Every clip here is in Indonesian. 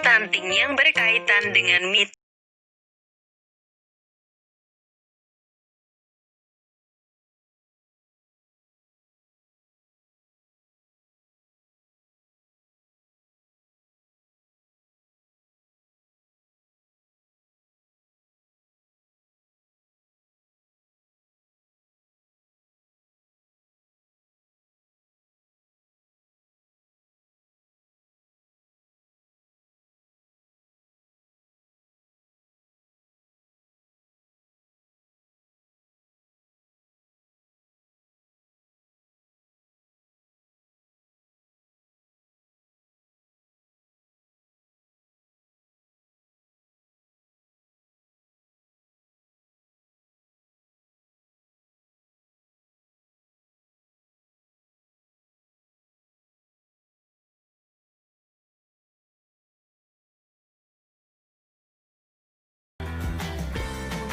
stunting yang berkaitan dengan mitos.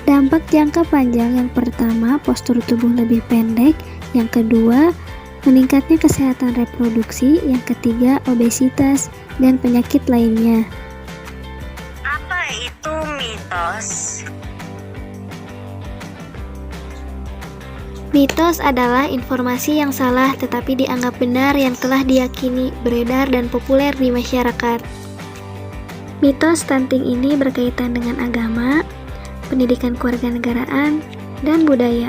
Dampak jangka panjang yang pertama, postur tubuh lebih pendek. Yang kedua, meningkatnya kesehatan reproduksi. Yang ketiga, obesitas dan penyakit lainnya. Apa itu mitos? Mitos adalah informasi yang salah tetapi dianggap benar yang telah diyakini, beredar, dan populer di masyarakat. Mitos stunting ini berkaitan dengan agama, pendidikan kewarganegaraan, dan budaya.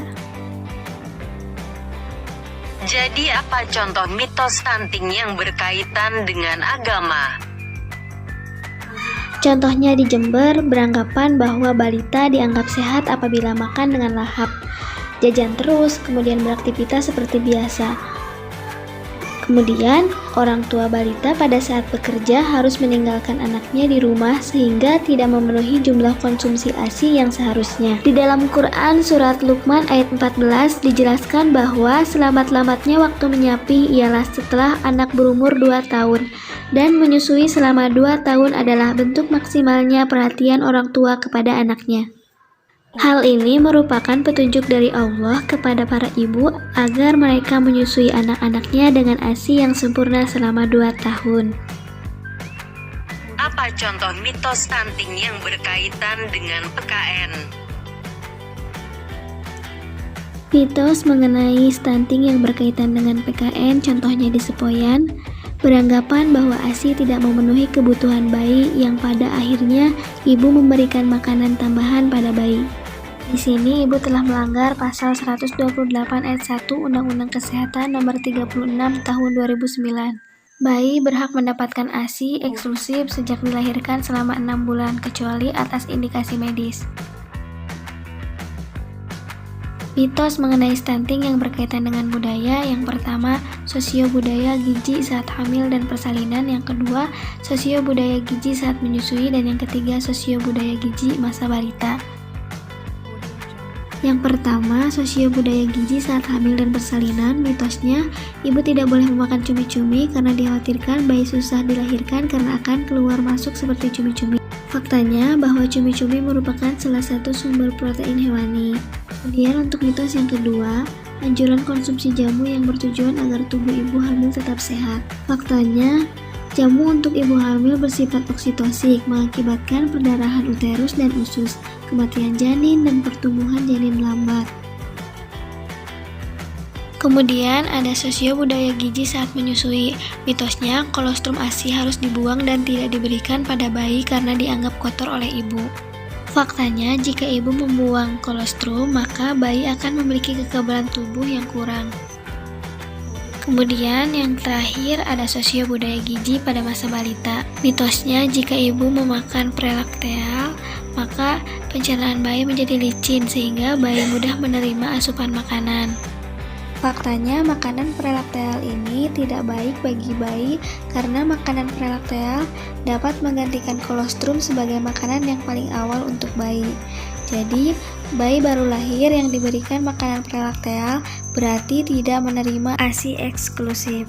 Jadi apa contoh mitos stunting yang berkaitan dengan agama? Contohnya di Jember, beranggapan bahwa balita dianggap sehat apabila makan dengan lahap, jajan terus, kemudian beraktivitas seperti biasa. Kemudian, orang tua balita pada saat bekerja harus meninggalkan anaknya di rumah sehingga tidak memenuhi jumlah konsumsi ASI yang seharusnya. Di dalam Quran surat Luqman ayat 14 dijelaskan bahwa selamat-lambatnya waktu menyapi ialah setelah anak berumur 2 tahun dan menyusui selama 2 tahun adalah bentuk maksimalnya perhatian orang tua kepada anaknya. Hal ini merupakan petunjuk dari Allah kepada para ibu agar mereka menyusui anak-anaknya dengan ASI yang sempurna selama 2 tahun. Apa contoh mitos stunting yang berkaitan dengan PKN? Mitos mengenai stunting yang berkaitan dengan PKN, contohnya di Sepoyan, beranggapan bahwa ASI tidak memenuhi kebutuhan bayi yang pada akhirnya ibu memberikan makanan tambahan pada bayi. Di sini ibu telah melanggar pasal 128 ayat 1 Undang-Undang Kesehatan Nomor 36 Tahun 2009. Bayi berhak mendapatkan ASI eksklusif sejak dilahirkan selama 6 bulan kecuali atas indikasi medis. Mitos mengenai stunting yang berkaitan dengan budaya, yang pertama, sosio-budaya gizi saat hamil dan persalinan, yang kedua, sosio-budaya gizi saat menyusui, dan yang ketiga, sosio-budaya gizi masa balita. Yang pertama, sosio-budaya gizi saat hamil dan persalinan. Mitosnya, ibu tidak boleh memakan cumi-cumi karena dikhawatirkan bayi susah dilahirkan karena akan keluar masuk seperti cumi-cumi. Faktanya bahwa cumi-cumi merupakan salah satu sumber protein hewani. Kemudian untuk mitos yang kedua, anjuran konsumsi jamu yang bertujuan agar tubuh ibu hamil tetap sehat. Faktanya, jamu untuk ibu hamil bersifat oksitosik, mengakibatkan perdarahan uterus dan usus, kematian janin, dan pertumbuhan janin lambat. Kemudian ada sosio-budaya gizi saat menyusui. Mitosnya, kolostrum ASI harus dibuang dan tidak diberikan pada bayi karena dianggap kotor oleh ibu. Faktanya, jika ibu membuang kolostrum, maka bayi akan memiliki kekebalan tubuh yang kurang. Kemudian yang terakhir ada sosio-budaya gizi pada masa balita. Mitosnya, jika ibu memakan prelakteal, maka pencernaan bayi menjadi licin sehingga bayi mudah menerima asupan makanan. Faktanya, makanan prelakteal ini tidak baik bagi bayi karena makanan prelakteal dapat menggantikan kolostrum sebagai makanan yang paling awal untuk bayi. Jadi, bayi baru lahir yang diberikan makanan prelakteal berarti tidak menerima ASI eksklusif.